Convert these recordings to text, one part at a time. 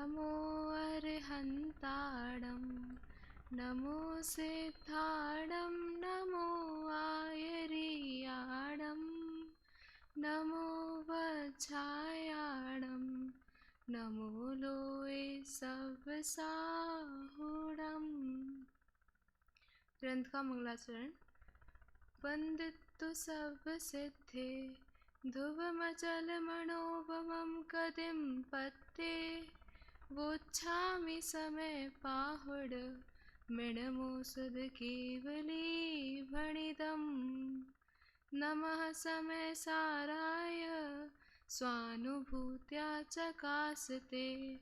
नमो अरहन्ताणं नमो सिद्धाणं नमो आयर्याणं नमो वज्रायाणं नमो लोए सवसाहुणम्। ग्रंथ का मंगलाचरण। वंदितु सब सिद्धे ध्रुवमचल मनोभवं कदिं पत्ते वोच्छामि समय पाहुड मृणमोसुद केवली भणिदम्। नमः समय साराय स्वानुभूत्या चकासते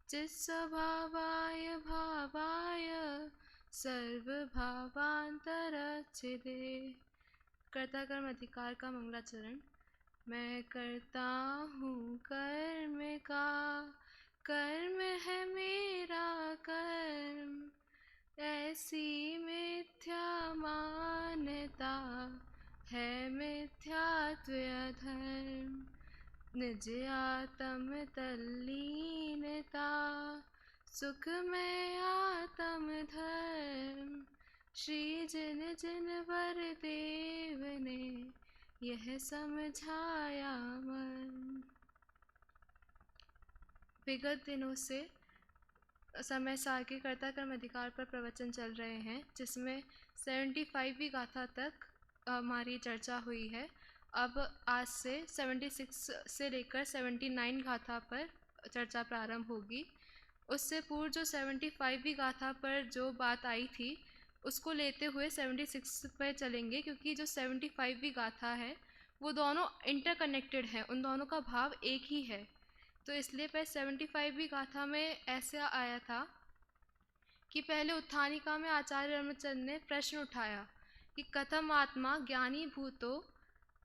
चित्स्वभावाय भावाय सर्वभावांतरच्छिदे। कर्ता कर्म अधिकार का मंगलाचरण। मैं करता हूँ कर्म का, कर्म है मेरा कर्म, ऐसी मिथ्या मान्यता है मिथ्यात्व अधर्म। निज आत्म तल्लीनता सुख में आत्म धर्म। श्री जिन जिन वर देव ने यह समझाया मन। विगत दिनों से समय सार के कर्ता कर्म अधिकार पर प्रवचन चल रहे हैं, जिसमें 75वीं गाथा तक हमारी चर्चा हुई है। अब आज से 76 से लेकर 79 गाथा पर चर्चा प्रारंभ होगी। उससे पूर्व जो 75वीं गाथा पर जो बात आई थी उसको लेते हुए 76 पर चलेंगे, क्योंकि जो 75वीं गाथा है वो दोनों इंटरकनेक्टेड हैं, उन दोनों का भाव एक ही है। तो इसलिए पहले 75वीं गाथा में ऐसा आया था कि पहले उत्थानिका में आचार्य रामचंद्र ने प्रश्न उठाया कि कथम आत्मा ज्ञानी भूतो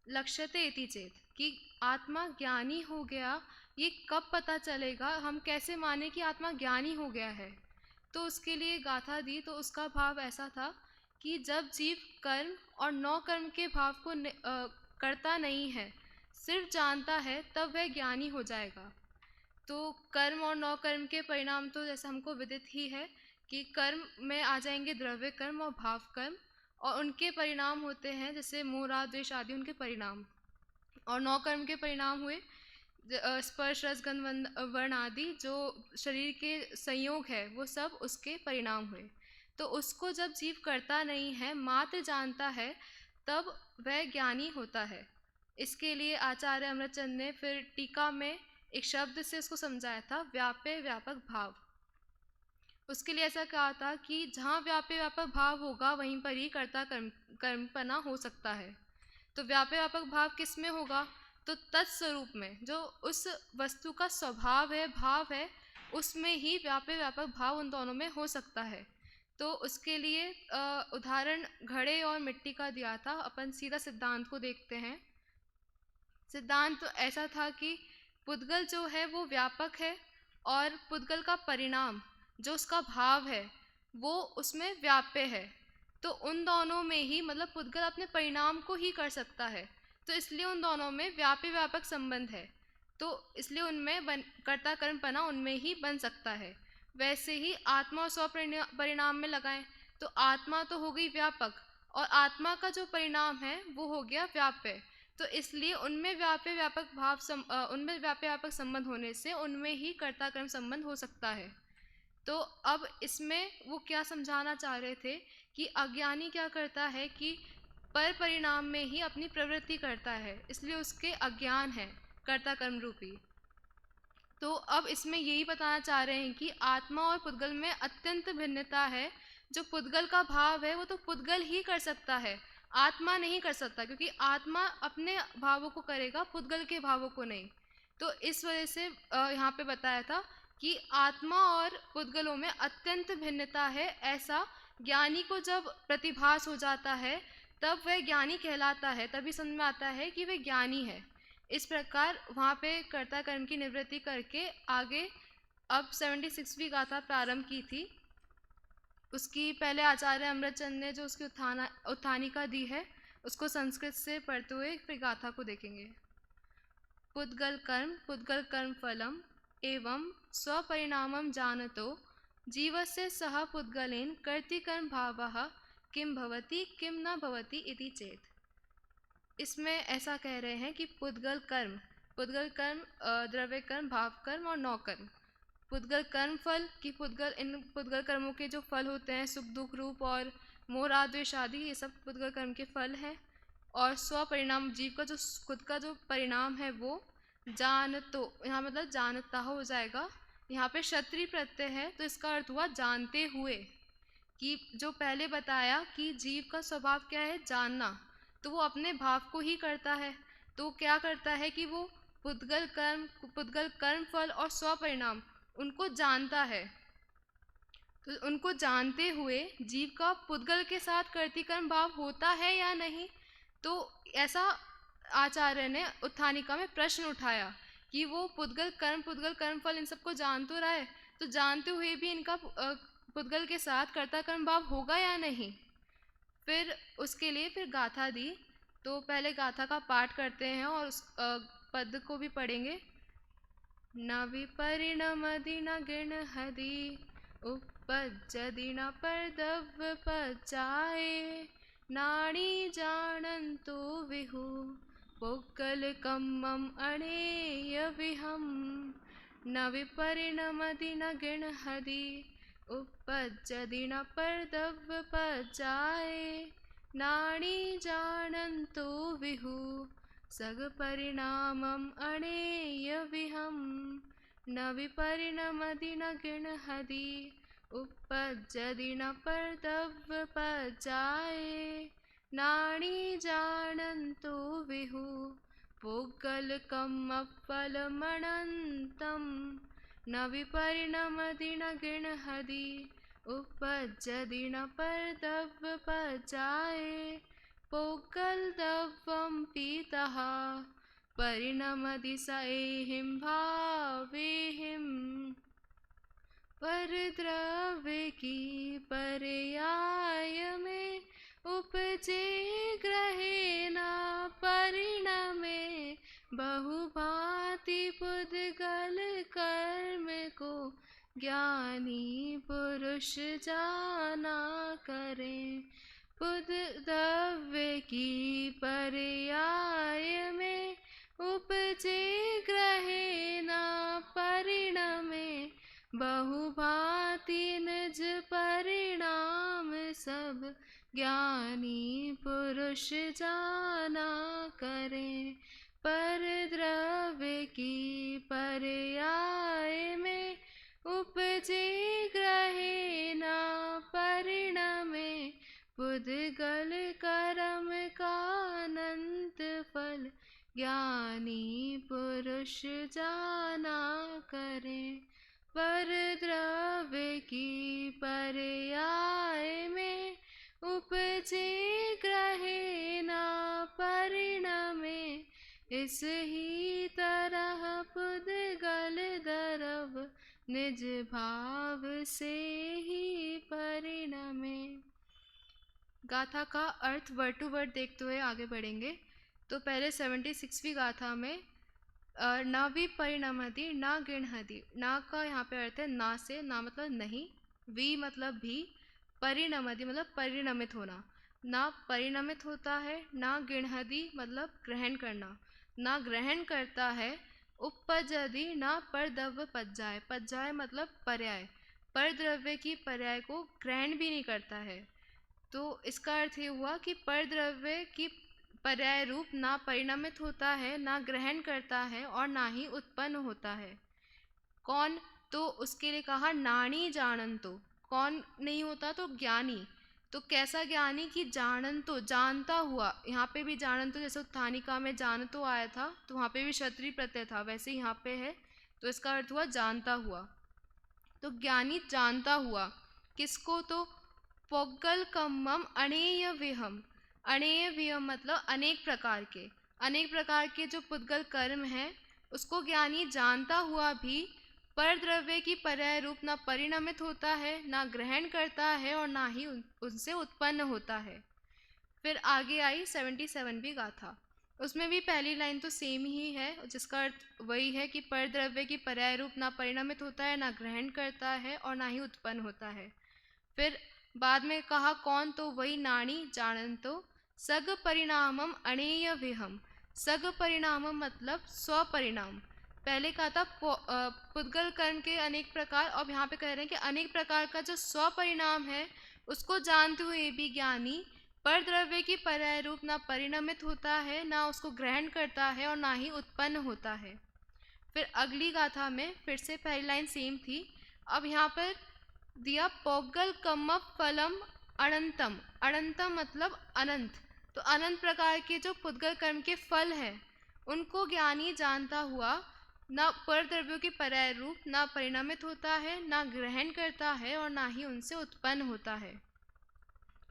लक्ष्यते इति चेत, कि आत्मा ज्ञानी हो गया ये कब पता चलेगा, हम कैसे माने कि आत्मा ज्ञानी हो गया है। तो उसके लिए गाथा दी, तो उसका भाव ऐसा था कि जब जीव कर्म और नौ कर्म के भाव को करता नहीं है, सिर्फ जानता है, तब वह ज्ञानी हो जाएगा। तो कर्म और नौ कर्म के परिणाम तो जैसे हमको विदित ही है कि कर्म में आ जाएंगे द्रव्य कर्म और भाव कर्म, और उनके परिणाम होते हैं जैसे मोह राग द्वेष आदि उनके परिणाम। और नौ कर्म के परिणाम हुए स्पर्श रस गंध वर्ण आदि, जो शरीर के संयोग है वो सब उसके परिणाम हुए। तो उसको जब जीव करता नहीं है, मात्र जानता है, तब वह ज्ञानी होता है। इसके लिए आचार्य अमृतचंद ने फिर टीका में एक शब्द से उसको समझाया था, व्याप्य व्यापक भाव। उसके लिए ऐसा कहा था कि जहाँ व्याप्य व्यापक भाव होगा वहीं पर ही कर्ता कर्मपना हो सकता है। तो व्याप्य व्यापक भाव किस में होगा, तो तत्स्वरूप में, जो उस वस्तु का स्वभाव है, भाव है, उसमें ही व्याप्य व्यापक भाव उन दोनों में हो सकता है। तो उसके लिए उदाहरण घड़े और मिट्टी का दिया था। अपन सीधा सिद्धांत को देखते हैं। सिद्धांत तो ऐसा था कि पुद्गल जो है वो व्यापक है, और पुद्गल का परिणाम जो उसका भाव है वो उसमें व्याप्य है। तो उन दोनों में ही, मतलब पुद्गल अपने परिणाम को ही कर सकता है, तो इसलिए उन दोनों में व्याप्य व्यापक संबंध है। तो इसलिए उनमें कर्ता कर्मपना उनमें ही बन सकता है। वैसे ही आत्मा और स्व परिणाम में लगाएं तो आत्मा तो हो गई व्यापक, और आत्मा का जो परिणाम है वो हो गया व्याप्य। तो इसलिए उनमें व्याप्य व्यापक भाव उनमें व्याप्य व्यापक संबंध होने से उनमें ही कर्ता कर्म संबंध हो सकता है। तो अब इसमें वो क्या समझाना चाह रहे थे कि अज्ञानी क्या करता है कि पर परिणाम में ही अपनी प्रवृत्ति करता है, इसलिए उसके अज्ञान है कर्ता कर्म रूपी। तो अब इसमें यही बताना चाह रहे हैं कि आत्मा और पुद्गल में अत्यंत भिन्नता है। जो पुद्गल का भाव है वो तो पुद्गल ही कर सकता है, आत्मा नहीं कर सकता, क्योंकि आत्मा अपने भावों को करेगा, पुद्गल के भावों को नहीं। तो इस वजह से यहाँ पे बताया था कि आत्मा और पुद्गलों में अत्यंत भिन्नता है। ऐसा ज्ञानी को जब प्रतिभास हो जाता है तब वह ज्ञानी कहलाता है, तभी समझ में आता है कि वह ज्ञानी है। इस प्रकार वहाँ पे कर्ता कर्म की निवृत्ति करके आगे अब 76वीं गाथा प्रारंभ की थी। उसकी पहले आचार्य अमृतचंद ने जो उसकी उत्थानिका दी है उसको संस्कृत से पढ़ते हुए फिर गाथा को देखेंगे। पुद्गल कर्म फलम एवं स्वपरिणामं जानतो जीवस्य सह पुद्गलेन कर्तृकर्म भावः किं भवति किं न भवति इति चेत्। इसमें ऐसा कह रहे हैं कि पुद्गल कर्म द्रव्य कर्म, भाव कर्म और नौ कर्म। पुद्गल कर्म फल कि इन पुद्गल कर्मों के जो फल होते हैं सुख दुख रूप और मोह राग द्वेष आदि, ये सब पुद्गल कर्म के फल हैं। और स्वपरिणाम, जीव का जो खुद का जो परिणाम है वो जानतो, यहाँ मतलब जानता हो जाएगा। यहाँ पे क्षत्रिय प्रत्यय है तो इसका अर्थ हुआ जानते हुए, कि जो पहले बताया कि जीव का स्वभाव क्या है, जानना, तो वो अपने भाव को ही करता है। तो क्या करता है कि वो पुद्गल कर्म फल और स्वपरिणाम उनको जानता है। तो उनको जानते हुए जीव का पुद्गल के साथ कर्तृकर्म भाव होता है या नहीं, तो ऐसा आचार्य ने उत्थानिका में प्रश्न उठाया कि वो पुद्गल कर्म फल इन सबको जान तो रहा है, तो जानते हुए भी इनका पुद्गल के साथ कर्ता कर्म भाव होगा या नहीं। फिर उसके लिए फिर गाथा दी। तो पहले गाथा का पाठ करते हैं और उस पद को भी पढ़ेंगे। न विपरिणमदि न गिणहदि उपपज्जदि न परदव पचाए नाणी जानन्तो विहु पुग्गल कम्मम अणेय विहम। न विपरिणमदि न गिणहदि उपपज्जदि न परदव पचाए नाणी जानन्तो विहु सगपरिणामम अणेय विहम। न विपरिणमदि न गिणहदि उपपज्जदि न परदव पचाए नाणी जानन्तो विहु पुग्गलकमफलमनन्तं। न विपरिणमदि न गिणहदि उपपज्जदि न परदव पचाए पुग्गलदवं पीतः परिणमदि स एहिं भावेहिं। परद्रव्य की पर्याय में उपजे ग्रहे न परिणमे बहुभांति पुद्गल कर्म को ज्ञानी पुरुष जाना करें। पुद्रव्य की पर्याय में उपजे ग्रहे न परिणमे बहुभांति निज परिणाम सब ज्ञानी पुरुष जाना करें। परद्रव्य की पर्याय में उपजे ग्रहे न परिणमे पुद्गल कर्म का अनंत फल ज्ञानी पुरुष जाना करें। परद्रव्य की पर्याय में उपजे ग्रहे न परिणमे इस ही तरह पुद्गल द्रव निज भाव से ही परिणमे। गाथा का अर्थ वर्ड टू वर्ड देखते हुए आगे बढ़ेंगे। तो पहले 76वीं गाथा में न विपरिणमदि न गिणहदि, ना का यहाँ पे अर्थ है ना से, ना मतलब नहीं, वि मतलब भी, परिणमदि मतलब परिणमित होना, ना परिणमित होता है, ना गिणहदि मतलब ग्रहण करना, ना ग्रहण करता है, उपपज्जदि ना परद्रव्य पज्जाय, पज्जाय मतलब पर्याय, परद्रव्य की पर्याय को ग्रहण भी नहीं करता है। तो इसका अर्थ ये हुआ कि परद्रव्य की पर्याय रूप ना परिणमित होता है, ना ग्रहण करता है और ना ही उत्पन्न होता है। कौन? तो उसके लिए कहा नाणी जानन्तो, कौन नहीं होता? तो ज्ञानी। तो कैसा ज्ञानी? कि जानन्तो जानता हुआ, यहाँ पे भी जानन्तो जैसे उत्थानिका में जानतो आया था तो वहाँ पे भी क्षत्रिय प्रत्यय था, वैसे यहाँ पे है, तो इसका अर्थ हुआ जानता हुआ। तो ज्ञानी जानता हुआ किसको? तो पुग्गल कम्मम अणेय विहम, अणेय विहम मतलब अनेक प्रकार के जो पुद्गल कर्म हैं उसको ज्ञानी जानता हुआ भी परद्रव्य की पर्याय रूप ना परिणमित होता है, ना ग्रहण करता है और ना ही उनसे उत्पन्न होता है। फिर आगे आई 77वीं गाथा। उसमें भी पहली लाइन तो सेम ही है, जिसका अर्थ वही है कि परद्रव्य की पर्याय रूप ना परिणमित होता है, ना ग्रहण करता है और ना ही उत्पन्न होता है। फिर बाद में कहा कौन, तो वही नाणी जानंतो सग परिणामम अणेय विहम। सग परिणामम मतलब स्वपरिणाम। पहले कहा था पुद्गल कर्म के अनेक प्रकार, और यहाँ पे कह रहे हैं कि अनेक प्रकार का जो स्वपरिणाम है उसको जानते हुए भी ज्ञानी पर द्रव्य की पर्याय रूप ना परिणमित होता है, ना उसको ग्रहण करता है और ना ही उत्पन्न होता है। फिर अगली गाथा में फिर से पहली लाइन सेम थी। अब यहाँ पर दिया पोगल कम फलम अनंतम। अनंतम मतलब अनंत। तो अनंत प्रकार के जो पुद्गल कर्म के फल है उनको ज्ञानी जानता हुआ ना पर द्रव्यों के पर्याय रूप ना परिणमित होता है, ना ग्रहण करता है और ना ही उनसे उत्पन्न होता है।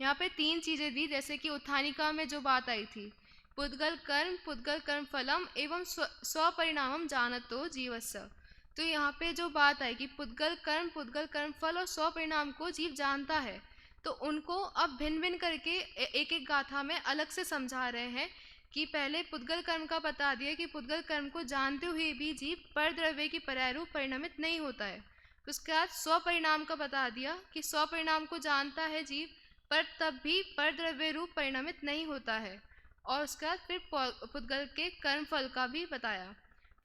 यहाँ पे तीन चीजें दी, जैसे कि उत्थानिका में जो बात आई थी, पुद्गल कर्म फलम एवं स्वपरिणामम जानतो जीवस्य। तो यहाँ पे जो बात आई कि पुद्गल कर्म फल और स्वपरिणाम को जीव जानता है, तो उनको अब भिन्न भिन्न करके एक एक गाथा में अलग से समझा रहे हैं कि पहले पुद्गल कर्म का बता दिया कि पुद्गल कर्म को जानते हुए भी जीव पर द्रव्य की पर्याय रूप परिणमित नहीं होता है। उसके बाद स्वपरिणाम का बता दिया कि स्वपरिणाम को जानता है जीव, पर तब भी पर द्रव्य रूप परिणमित नहीं होता है। और उसके बाद फिर पुद्गल के कर्म फल का भी बताया।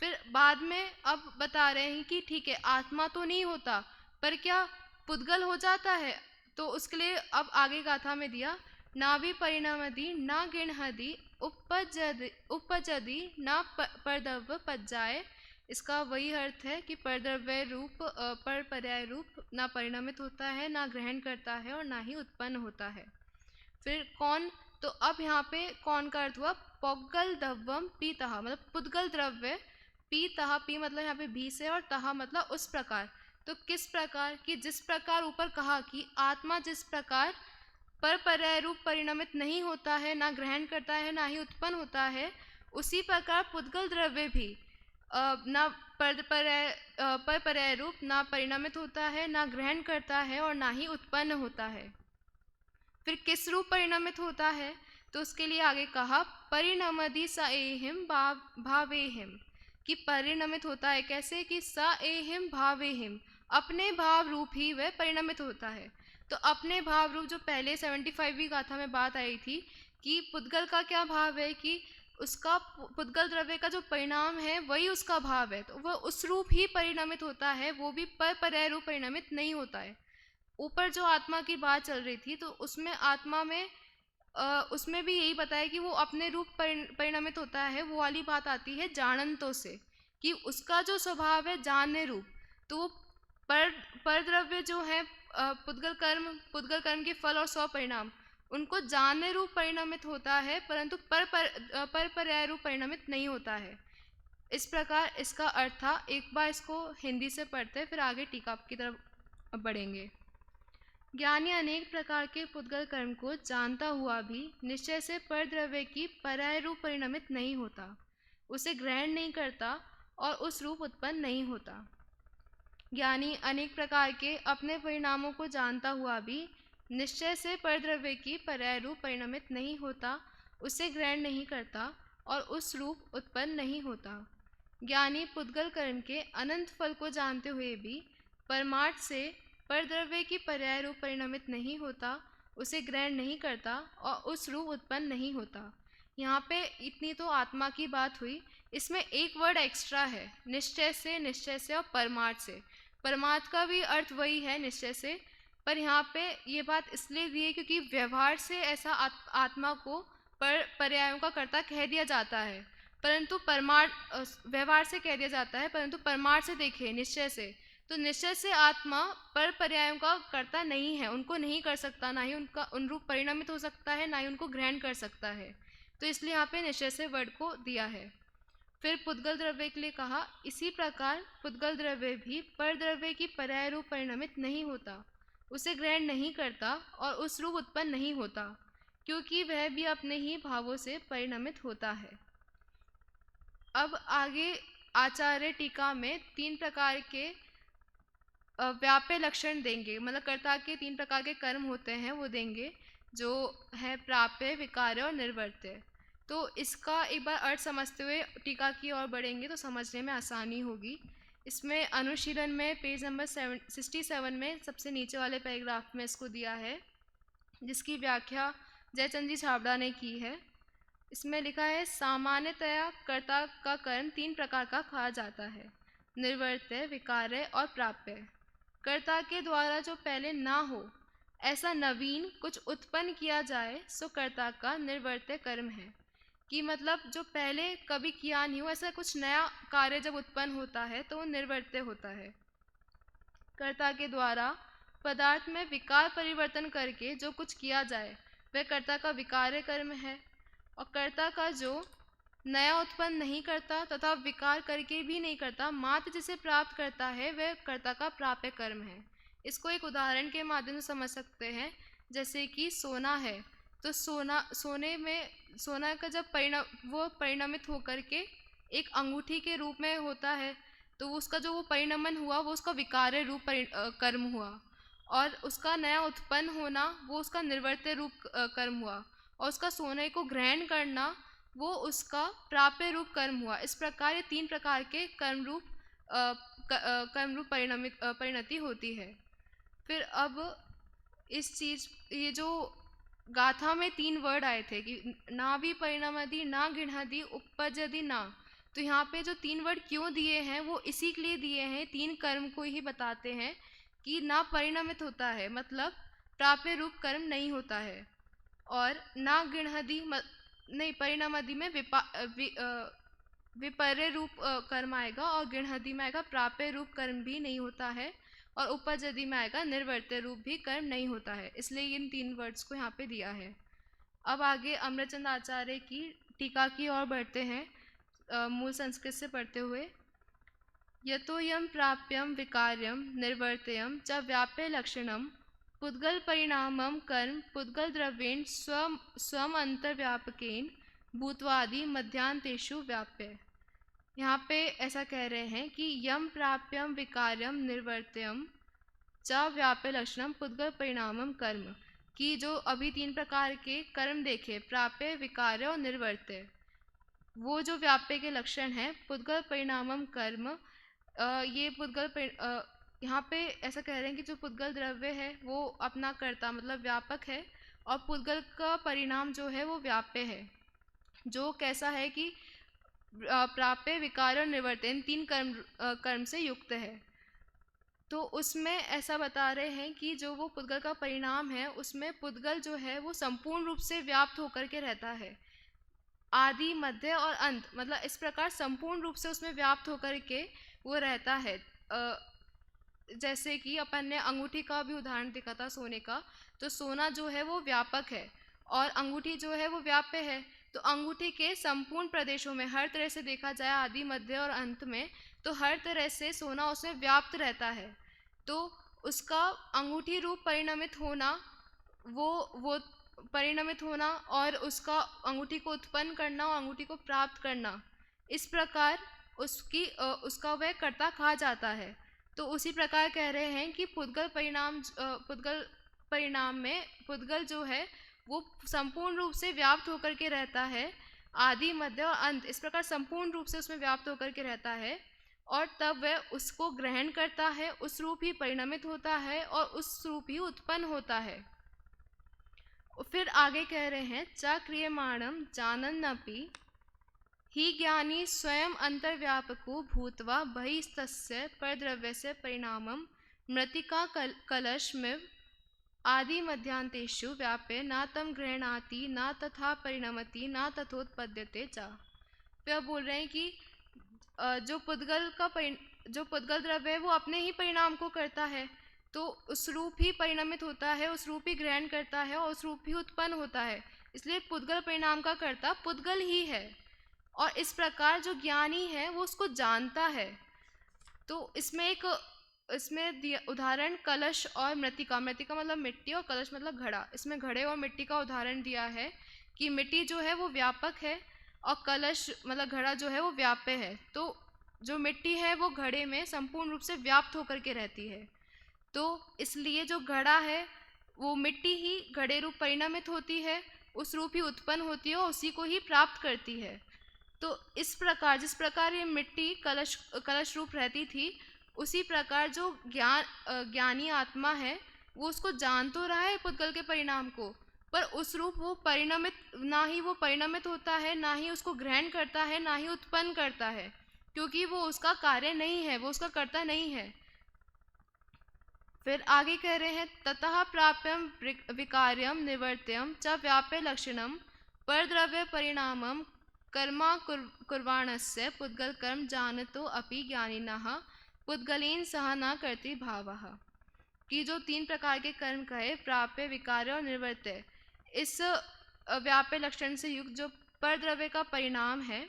फिर बाद में अब बता रहे हैं कि ठीक है, आत्मा तो नहीं होता पर क्या पुद्गल हो जाता है। तो उसके लिए अब आगे गाथा में दिया ना भी परिणमदि ना गिणहदि उपजदि ना परद्रव्य पज्जाए। इसका वही अर्थ है कि परद्रव्य रूप पर पर्याय रूप ना परिणमित होता है, ना ग्रहण करता है और ना ही उत्पन्न होता है। फिर कौन, तो अब यहाँ पे कौन का अर्थ हुआ पोगल द्रव्यम पीतः, मतलब पुद्गल द्रव्य पीतः, पी मतलब यहाँ पे भी से और तहा मतलब उस प्रकार। तो किस प्रकार कि जिस प्रकार ऊपर कहा कि आत्मा जिस प्रकार पर पर्याय रूप परिणमित नहीं होता है, ना ग्रहण करता है, ना ही उत्पन्न होता है, उसी प्रकार पुद्गल द्रव्य भी ना पर पर्याय रूप ना परिणमित होता है, ना ग्रहण करता है और ना ही उत्पन्न होता है। फिर किस रूप परिणमित होता है, तो उसके लिए आगे कहा परिणमदि स एहिम भावेहिम, कि परिणमित होता है कैसे कि स एहिम भावेहिम, अपने भाव रूप ही वह परिणमित होता है। तो अपने भाव रूप, जो पहले 75वीं गाथा में बात आई थी कि पुद्गल का क्या भाव है कि उसका पुद्गल द्रव्य का जो परिणाम है वही उसका भाव है, तो वह उस रूप ही परिणमित होता है, वो भी पर पर्याय रूप परिणमित नहीं होता है। ऊपर जो आत्मा की बात चल रही थी तो उसमें आत्मा में उसमें भी यही बताया कि वो अपने रूप परिणमित होता है। वो वाली बात आती है जानंतों से कि उसका जो स्वभाव है जानने रूप, तो वो पर द्रव्य जो है पुद्गल कर्म के फल और स्वपरिणाम उनको जानने रूप परिणमित होता है, परंतु पर पर्याय रूप परिणमित नहीं होता है। इस प्रकार इसका अर्थ था। एक बार इसको हिंदी से पढ़ते फिर आगे टीका की तरफ बढ़ेंगे। ज्ञानी अनेक प्रकार के पुद्गल कर्म को जानता हुआ भी निश्चय से परद्रव्य की पर्याय रूप परिणमित नहीं होता, उसे ग्रहण नहीं करता और उस रूप उत्पन्न नहीं होता। ज्ञानी अनेक प्रकार के अपने परिणामों को जानता हुआ भी निश्चय से परद्रव्य की पर्याय रूप परिणमित नहीं होता, उसे ग्रहण नहीं करता और उस रूप उत्पन्न नहीं होता। ज्ञानी पुद्गल कर्म के अनंत फल को जानते हुए भी परमार्थ से परद्रव्य की पर्याय रूप परिणमित नहीं होता, उसे ग्रहण नहीं करता और उस रूप उत्पन्न नहीं होता। यहाँ पे इतनी तो आत्मा की बात हुई, इसमें एक वर्ड एक्स्ट्रा है, निश्चय से और परमार्थ से। परमार्थ का भी अर्थ वही है निश्चय से, पर यहाँ पे ये बात इसलिए दी है क्योंकि व्यवहार से ऐसा आत्मा को पर पर्यायों का कर्ता कह दिया जाता है, परंतु परमार्थ व्यवहार से कह दिया जाता है, परंतु परमार्थ से देखिए निश्चय से, तो निश्चय से आत्मा पर पर्यायों का कर्ता नहीं है, उनको नहीं कर सकता, ना ही उनका उन रूप परिणमित हो सकता है, ना ही उनको ग्रहण कर सकता है। तो इसलिए यहाँ पे निश्चय से वर्ड को दिया है। फिर पुद्गल द्रव्य के लिए कहा इसी प्रकार पुद्गल द्रव्य भी पर द्रव्य की पर्याय रूप परिणमित नहीं होता, उसे ग्रहण नहीं करता और उस रूप उत्पन्न नहीं होता, क्योंकि वह भी अपने ही भावों से परिणमित होता है। अब आगे आचार्य टीका में 3 प्रकार के व्याप्य लक्षण देंगे, मतलब कर्ता के 3 प्रकार के कर्म होते हैं वो देंगे, जो है प्राप्य, विकार्य और निर्वर्त्य। तो इसका एक बार अर्थ समझते हुए टीका की ओर बढ़ेंगे तो समझने में आसानी होगी। इसमें अनुशीलन में पेज नंबर 67 में सबसे नीचे वाले पैराग्राफ में इसको दिया है, जिसकी व्याख्या जयचंद जी छाबड़ा ने की है। इसमें लिखा है, सामान्यतया कर्ता का कर्म 3 प्रकार का कहा जाता है, निर्वर्त्य, विकार्य और प्राप्य। कर्ता के द्वारा जो पहले ना हो ऐसा नवीन कुछ उत्पन्न किया जाए सो कर्ता का निर्वर्त्य कर्म है। कि मतलब जो पहले कभी किया नहीं हो ऐसा कुछ नया कार्य जब उत्पन्न होता है तो वो निर्वर्त्य होता है। कर्ता के द्वारा पदार्थ में विकार परिवर्तन करके जो कुछ किया जाए वह कर्ता का विकार्य कर्म है। और कर्ता का जो नया उत्पन्न नहीं करता तथा विकार करके भी नहीं करता, मात्र जिसे प्राप्त करता है वह कर्ता का प्राप्य कर्म है। इसको एक उदाहरण के माध्यम से समझ सकते हैं। जैसे कि सोना है, तो सोना का जब परिणमित होकर के एक अंगूठी के रूप में होता है, तो उसका जो वो परिणमन हुआ वो उसका विकार्य रूप कर्म हुआ, और उसका नया उत्पन्न होना वो उसका निर्वर्त्य रूप कर्म हुआ, और उसका सोने को ग्रहण करना वो उसका प्राप्य रूप कर्म हुआ। इस प्रकार ये 3 प्रकार के कर्म रूप परिणति होती है। फिर अब ये जो गाथा में 3 वर्ड आए थे कि ना भी परिणमति, ना गृह्णति, उपपजति ना, तो यहाँ पे जो 3 वर्ड क्यों दिए हैं वो इसी के लिए दिए हैं, 3 कर्म को ही बताते हैं कि ना परिणमित होता है, मतलब प्राप्य रूप कर्म नहीं होता है, और ना गृह्णति नहीं, परिणमति में विपर्य रूप कर्म आएगा, और गृह्णति में आएगा प्राप्य रूप कर्म भी नहीं होता है, और उपपजति में आएगा निर्वर्त्य रूप भी कर्म नहीं होता है। इसलिए इन 3 वर्ड्स को यहाँ पे दिया है। अब आगे अमरचंद आचार्य की टीका की ओर बढ़ते हैं, मूल संस्कृत से पढ़ते हुए। यतोयम प्राप्यम विकार्यम निर्वर्त्यम च व्याप्य लक्षणम पुद्गल परिणामम कर्म पुद्गल द्रव्येण स्वम अंतर्व्यापकेन भूत्वादि मध्यांतेषु व्याप्य। यहाँ पे ऐसा कह रहे हैं कि यम प्राप्यम विकार्यम निर्वर्त्यम च व्याप्य लक्षणम पुद्गल परिणामम कर्म, कि जो अभी 3 प्रकार के कर्म देखे, प्राप्य, विकार्य और निर्वर्त्य, वो जो व्याप्य के लक्षण है पुद्गल परिणामम कर्म, ये पुद्गल यहाँ पे ऐसा कह रहे हैं कि जो पुद्गल द्रव्य है वो अपना कर्ता मतलब व्यापक है, और पुद्गल का परिणाम जो है वो व्याप्य है, जो कैसा है कि प्राप्य, विकार और निवर्त्य, इन 3 कर्म से युक्त है। तो उसमें ऐसा बता रहे हैं कि जो वो पुद्गल का परिणाम है उसमें पुद्गल जो है वो संपूर्ण रूप से व्याप्त होकर के रहता है, आदि, मध्य और अंत, मतलब इस प्रकार संपूर्ण रूप से उसमें व्याप्त होकर के वो रहता है। जैसे कि अपन ने अंगूठी का भी उदाहरण देखा था सोने का, तो सोना जो है वो व्यापक है और अंगूठी जो है वो व्याप्य है। तो अंगूठी के संपूर्ण प्रदेशों में हर तरह से देखा जाए, आदि, मध्य और अंत में, तो हर तरह से सोना उसमें व्याप्त रहता है। तो उसका अंगूठी रूप परिणमित होना, वो परिणमित होना और उसका अंगूठी को उत्पन्न करना और अंगूठी को प्राप्त करना, इस प्रकार उसका वह कर्ता कहा जाता है। तो उसी प्रकार कह रहे हैं कि पुद्गल परिणाम में पुद्गल जो है वो संपूर्ण रूप से व्याप्त होकर के रहता है, आदि, मध्य और अंत, इस प्रकार संपूर्ण रूप से उसमें व्याप्त होकर के रहता है, और तब वह उसको ग्रहण करता है, उस रूप ही परिणमित होता है और उस रूप ही उत्पन्न होता है। फिर आगे कह रहे हैं, च क्रियमाणम जानन्नपि ही ज्ञानी स्वयं अंतर्व्यापको भूत्वा बहिस्तस्य परद्रव्यस्य परिणामम मृत्तिका कलशमिव आदि मध्यांतेषु व्याप्य न तम गृह्णाति न तथा परिणमति न तथोत्पद्यते च। फिर बोल रहे हैं कि जो पुद्गल द्रव्य है वो अपने ही परिणाम को करता है, तो उस रूप ही परिणमित होता है, उस रूप ही ग्रहण करता है और उस रूप ही उत्पन्न होता है। इसलिए पुद्गल परिणाम का कर्ता पुद्गल ही है, और इस प्रकार जो ज्ञानी है वो उसको जानता है। तो इसमें उदाहरण कलश और मृत्तिका, मृत्तिका मतलब मिट्टी और कलश मतलब घड़ा, इसमें घड़े और मिट्टी का उदाहरण दिया है कि मिट्टी जो है वो व्यापक है और कलश मतलब घड़ा जो है वो व्याप्य है। तो जो मिट्टी है वो घड़े में संपूर्ण रूप से व्याप्त होकर के रहती है, तो इसलिए जो घड़ा है वो मिट्टी ही घड़े रूप परिणमित होती है, उस रूप ही उत्पन्न होती है और उसी को ही प्राप्त करती है। तो इस प्रकार जिस प्रकार ये मिट्टी कलश रूप रहती थी, उसी प्रकार जो ज्ञानी आत्मा है वो उसको जान तो रहा है पुद्गल के परिणाम को, पर उस रूप वो परिणमित ना ही वो परिणमित होता है, ना ही उसको ग्रहण करता है, ना ही उत्पन्न करता है, क्योंकि वो उसका कार्य नहीं है, वो उसका कर्ता नहीं है। फिर आगे कह रहे हैं, ततः प्राप्यम विकार्यम निवर्त्यम च व्याप्य लक्षणम परद्रव्य परिणामम कर्मा कुर्वाणस्य पुद्गल कर्म जानतो अपि ज्ञानिनः पुद्गलेन सह न करति भावः। कि जो 3 प्रकार के कर्म कहे, प्राप्य, विकार्य और निवर्त्य, इस व्याप्य लक्षण से युक्त जो परद्रव्य का परिणाम है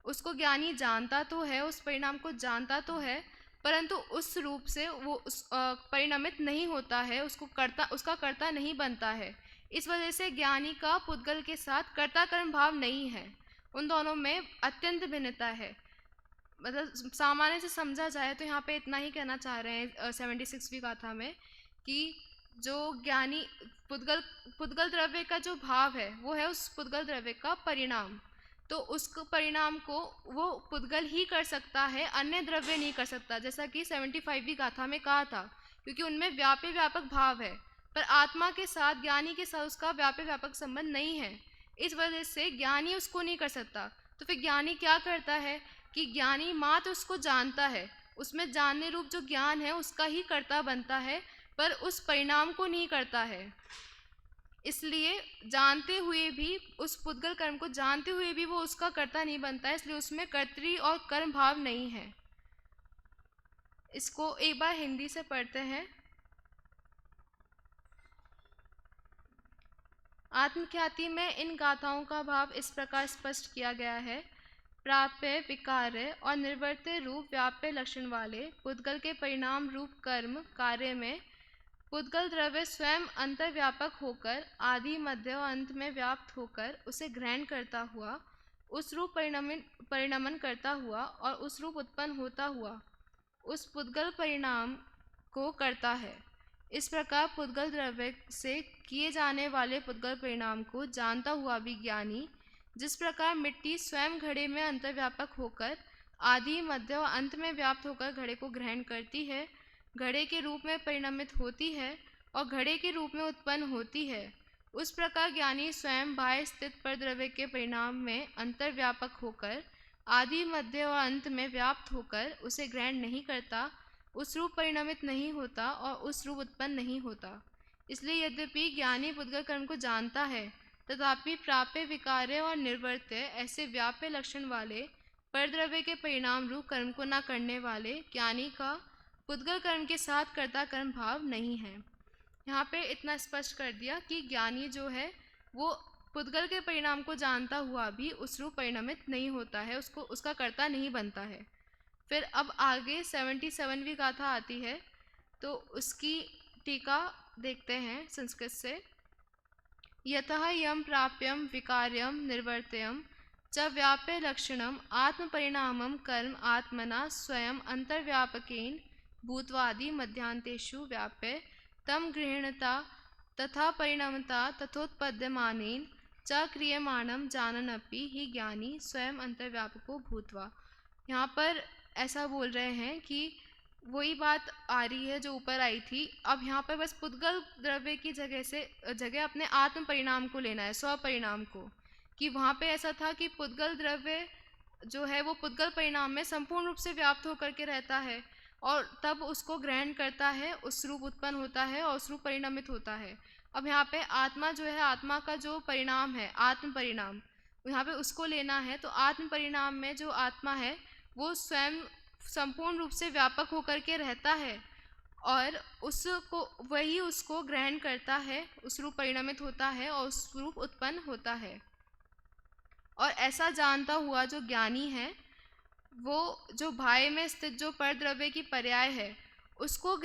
उसको ज्ञानी जानता तो है, उस परिणाम को जानता तो है, परंतु उस रूप से वो परिणमित नहीं होता है, उसका कर्ता नहीं बनता है। इस वजह से ज्ञानी का पुद्गल के साथ कर्ता कर्म भाव नहीं है, उन दोनों में अत्यंत भिन्नता है। मतलब सामान्य से समझा जाए तो यहाँ पे इतना ही कहना चाह रहे हैं 76वीं गाथा में कि जो ज्ञानी पुद्गल द्रव्य का जो भाव है वो है उस पुद्गल द्रव्य का परिणाम, तो उस परिणाम को वो पुद्गल ही कर सकता है, अन्य द्रव्य नहीं कर सकता, जैसा कि 75वीं गाथा में कहा था, क्योंकि उनमें व्यापी व्यापक भाव है, पर आत्मा के साथ, ज्ञानी के साथ उसका व्यापी व्यापक संबंध नहीं है। इस वजह से ज्ञानी उसको नहीं कर सकता। तो फिर ज्ञानी क्या करता है कि ज्ञानी मात्र उसको जानता है, उसमें जानने रूप जो ज्ञान है उसका ही कर्ता बनता है, पर उस परिणाम को नहीं करता है। इसलिए जानते हुए भी, उस पुद्गल कर्म को जानते हुए भी वो उसका कर्ता नहीं बनता है, इसलिए उसमें कर्तृ और कर्म भाव नहीं है। इसको एक बार हिंदी से पढ़ते हैं। आत्मख्याति में इन गाथाओं का भाव इस प्रकार स्पष्ट किया गया है। प्राप्य, विकार्य और निर्वर्त्य रूप व्याप्य लक्षण वाले पुद्गल के परिणाम रूप कर्म कार्य में पुद्गल द्रव्य स्वयं अंतर्व्यापक होकर आदि, मध्य और अंत में व्याप्त होकर उसे ग्रहण करता हुआ, उस रूप परिणमन करता हुआ और उस रूप उत्पन्न होता हुआ उस पुद्गल परिणाम को करता है। इस प्रकार पुद्गल द्रव्य से किए जाने वाले पुद्गल परिणाम को जानता हुआ भी ज्ञानी, जिस प्रकार मिट्टी स्वयं घड़े में अंतर्व्यापक होकर आदि, मध्य और अंत में व्याप्त होकर घड़े को ग्रहण करती है, घड़े के रूप में परिणमित होती है और घड़े के रूप में उत्पन्न होती है, उस प्रकार ज्ञानी स्वयं बाह्य स्थित परद्रव्य के परिणाम में अंतर्व्यापक होकर आदि, मध्य और अंत में व्याप्त होकर उसे ग्रहण नहीं करता, उस रूप परिणमित नहीं होता और उस रूप उत्पन्न नहीं होता। इसलिए यद्यपि ज्ञानी पुद्गल कर्म को जानता है, तथापि प्राप्य, विकार्य और निर्वर्त्य ऐसे व्याप्य लक्षण वाले परद्रव्य के परिणाम रूप कर्म को न करने वाले ज्ञानी का पुद्गल कर्म के साथ कर्ता कर्म भाव नहीं है। यहाँ पे इतना स्पष्ट कर दिया कि ज्ञानी जो है वो पुद्गल के परिणाम को जानता हुआ भी उस रूप परिणमित नहीं होता है, उसको उसका कर्ता नहीं बनता है। फिर अब आगे 77वीं गाथा आती है, तो उसकी टीका देखते हैं संस्कृत से। यतः यम प्राप्यम विकार्यम निर्वर्त्यम च व्याप्य लक्षणम आत्म परिणामम कर्म आत्मना स्वयं अंतर्व्यापकेन भूत्वादि मध्यांतेषु व्याप्य तम गृह्णता तथा परिणमता तथोत्पद्यमानेन च क्रियमाणम जाननपि ही ज्ञानी स्वयं अंतर्व्यापको भूत्वा। यहाँ पर ऐसा बोल रहे हैं कि वही बात आ रही है जो ऊपर आई थी। अब यहाँ पर बस पुद्गल द्रव्य की जगह अपने आत्म परिणाम को लेना है, स्व परिणाम को, कि वहाँ पे ऐसा था कि पुद्गल द्रव्य जो है वो पुद्गल परिणाम में संपूर्ण रूप से व्याप्त होकर के रहता है और तब उसको ग्रहण करता है, उस रूप उत्पन्न होता है और उस रूप परिणमित होता है। अब यहाँ पे आत्मा जो है, आत्मा का जो परिणाम है, आत्म परिणाम, यहाँ पे उसको लेना है। तो आत्म परिणाम में जो आत्मा है वो स्वयं संपूर्ण रूप से व्यापक होकर के रहता है और वही उसको ग्रहण करता है, उस रूप परिणमित होता है और उस रूप उत्पन्न होता है। और ऐसा जानता हुआ जो ज्ञानी है वो जो बाह्य में स्थित जो परद्रव्य की पर्याय है उसको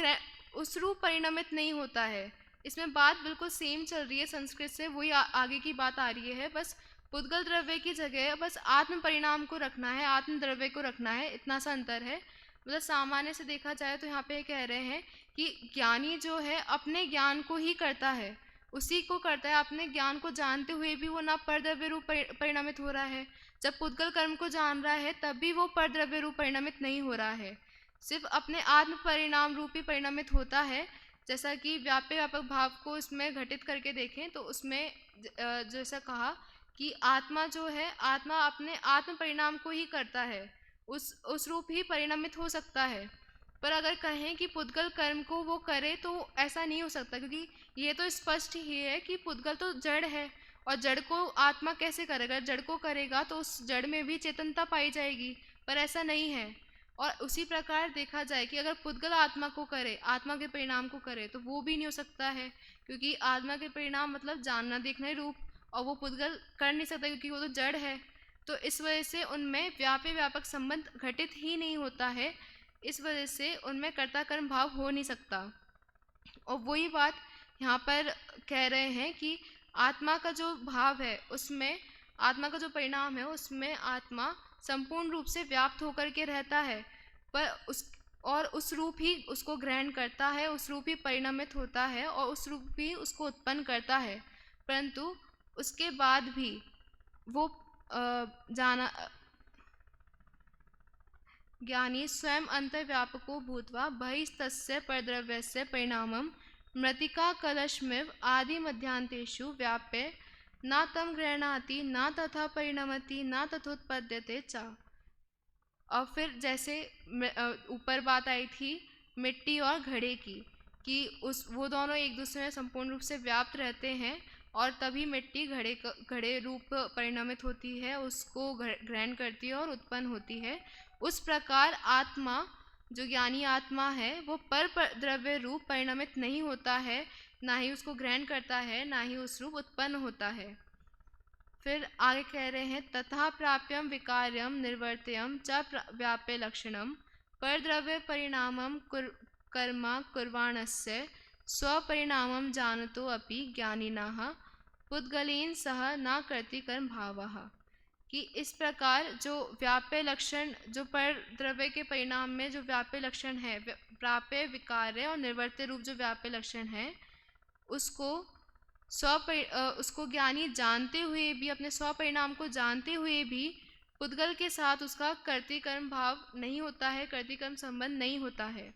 उस रूप परिणमित नहीं होता है। इसमें बात बिल्कुल सेम चल रही है संस्कृत से, वही आगे की बात आ रही है। बस पुद्गल द्रव्य की जगह बस आत्म परिणाम को रखना है, आत्म द्रव्य को रखना है, इतना सा अंतर है। मतलब सामान्य से देखा जाए तो यहाँ पे कह रहे हैं कि ज्ञानी जो है अपने ज्ञान को ही करता है, उसी को करता है। अपने ज्ञान को जानते हुए भी वो ना परद्रव्य रूप परिणमित हो रहा है। जब पुद्गल कर्म को जान रहा है तब भी वो परद्रव्य रूप परिणमित नहीं हो रहा है, सिर्फ अपने आत्म परिणाम रूपी परिणमित होता है। जैसा कि व्यापक व्यापक भाव को इसमें घटित करके देखें तो उसमें जैसा कहा कि आत्मा जो है, आत्मा अपने आत्म परिणाम को ही करता है, उस रूप ही परिणमित हो सकता है। पर अगर कहें कि पुद्गल कर्म को वो करे तो ऐसा नहीं हो सकता, क्योंकि ये तो स्पष्ट ही है कि पुद्गल तो जड़ है और जड़ को आत्मा कैसे करेगा। जड़ को करेगा तो उस जड़ में भी चेतनता पाई जाएगी, पर ऐसा नहीं है। और उसी प्रकार देखा जाए कि अगर पुद्गल आत्मा को करे, आत्मा के परिणाम को करे, तो वो भी नहीं हो सकता है, क्योंकि आत्मा के परिणाम मतलब जानना देखना रूप, और वो पुद्गल कर नहीं सकता क्योंकि वो तो जड़ है। तो इस वजह से उनमें व्यापक व्यापक संबंध घटित ही नहीं होता है। इस वजह से उनमें कर्ता कर्म भाव हो नहीं सकता। और वही बात यहाँ पर कह रहे हैं कि आत्मा का जो भाव है उसमें, आत्मा का जो परिणाम है उसमें आत्मा संपूर्ण रूप से व्याप्त होकर के रहता है, पर उस रूप ही उसको ग्रहण करता है, उस रूप ही परिणमित होता है और उस रूप ही उसको उत्पन्न करता है। परंतु उसके बाद भी वो जाना ज्ञानी स्वयं अंतर्व्यापको भूत्वा बहिस्तस्य परद्रव्यस्य परिणामं मृत्तिका कलशमिव आदि मध्यांतेषु व्याप्य न तं गृह्णाति न तथा परिणमति न तथोत्पद्यते च। और फिर जैसे ऊपर बात आई थी मिट्टी और घड़े की, कि वो दोनों एक दूसरे में संपूर्ण रूप से व्याप्त रहते हैं और तभी मिट्टी घड़े रूप परिणमित होती है, उसको ग्रहण करती है और उत्पन्न होती है। उस प्रकार आत्मा, जो ज्ञानी आत्मा है, वो पर द्रव्य रूप परिणमित नहीं होता है, ना ही उसको ग्रहण करता है, ना ही उस रूप उत्पन्न होता है। फिर आगे कह रहे हैं तथा प्राप्यम विकार्यम निर्वर्त्यम च व्याप्य लक्षणम पर द्रव्य परिणामम कर्मा कुर्वाणस्य स्वपरिणामम जानतो अपि ज्ञानिनः पुद्गलेन सह न करति कर्म भावः। कि इस प्रकार जो व्याप्य लक्षण, जो पर द्रव्य के परिणाम में जो व्याप्य लक्षण है, प्राप्य विकार्य और निर्वर्त्य रूप जो व्याप्य लक्षण है, उसको ज्ञानी जानते हुए भी, अपने स्वपरिणाम को जानते हुए भी पुद्गल के साथ उसका कर्तृ कर्म भाव नहीं होता है, कर्तृ कर्म संबंध नहीं होता है।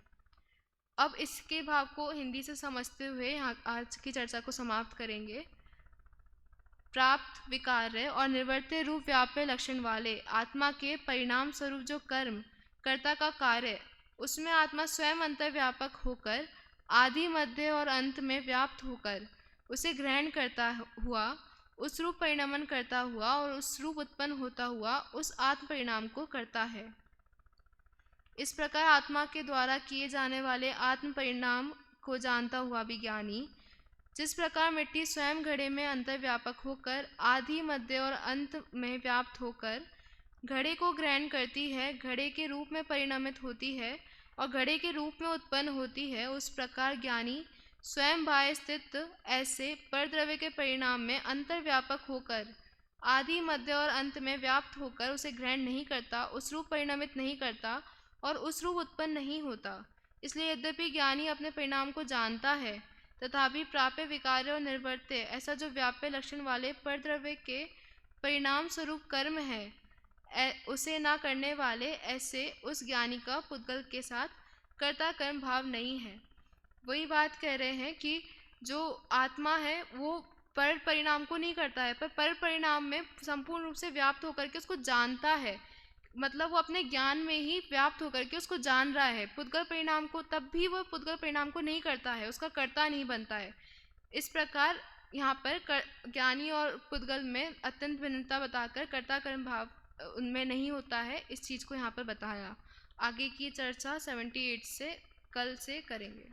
अब इसके भाव को हिंदी से समझते हुए यहाँ आज की चर्चा को समाप्त करेंगे। प्राप्त विकार्य और निवर्त्य रूप व्याप्य लक्षण वाले आत्मा के परिणाम स्वरूप जो कर्म, कर्ता का कार्य, उसमें आत्मा स्वयं अंतर्व्यापक होकर आदि मध्य और अंत में व्याप्त होकर उसे ग्रहण करता हुआ, उस रूप परिणमन करता हुआ और उस रूप उत्पन्न होता हुआ उस आत्म परिणाम को करता है। इस प्रकार आत्मा के द्वारा किए जाने वाले आत्म परिणाम को जानता हुआ भी ज्ञानी, जिस प्रकार मिट्टी स्वयं घड़े में अंतर्व्यापक होकर आदि मध्य और अंत में व्याप्त होकर घड़े को ग्रहण करती है, घड़े के रूप में परिणमित होती है और घड़े के रूप में उत्पन्न होती है, उस प्रकार ज्ञानी स्वयं बाह्य स्थित ऐसे परद्रव्य के परिणाम में अंतर्व्यापक होकर आदि मध्य और अंत में व्याप्त होकर उसे ग्रहण नहीं करता, उस रूप परिणमित नहीं करता और उस रूप उत्पन्न नहीं होता। इसलिए यद्यपि ज्ञानी अपने परिणाम को जानता है, तथापि प्राप्य विकार्य और निर्वर्त्य ऐसा जो व्याप्य लक्षण वाले परद्रव्य के परिणाम स्वरूप कर्म है, उसे ना करने वाले ऐसे उस ज्ञानी का पुद्गल के साथ कर्ता कर्म भाव नहीं है। वही बात कह रहे हैं कि जो आत्मा है वो पर परिणाम को नहीं करता है, पर परिणाम में संपूर्ण रूप से व्याप्त होकर के उसको जानता है, मतलब वो अपने ज्ञान में ही व्याप्त होकर के उसको जान रहा है। पुद्गल परिणाम को तब भी वो पुद्गल परिणाम को नहीं करता है, उसका कर्ता नहीं बनता है। इस प्रकार यहाँ पर ज्ञानी और पुद्गल में अत्यंत भिन्नता बताकर कर्ता कर्म भाव उनमें नहीं होता है, इस चीज़ को यहाँ पर बताया। आगे की चर्चा 78 से कल से करेंगे।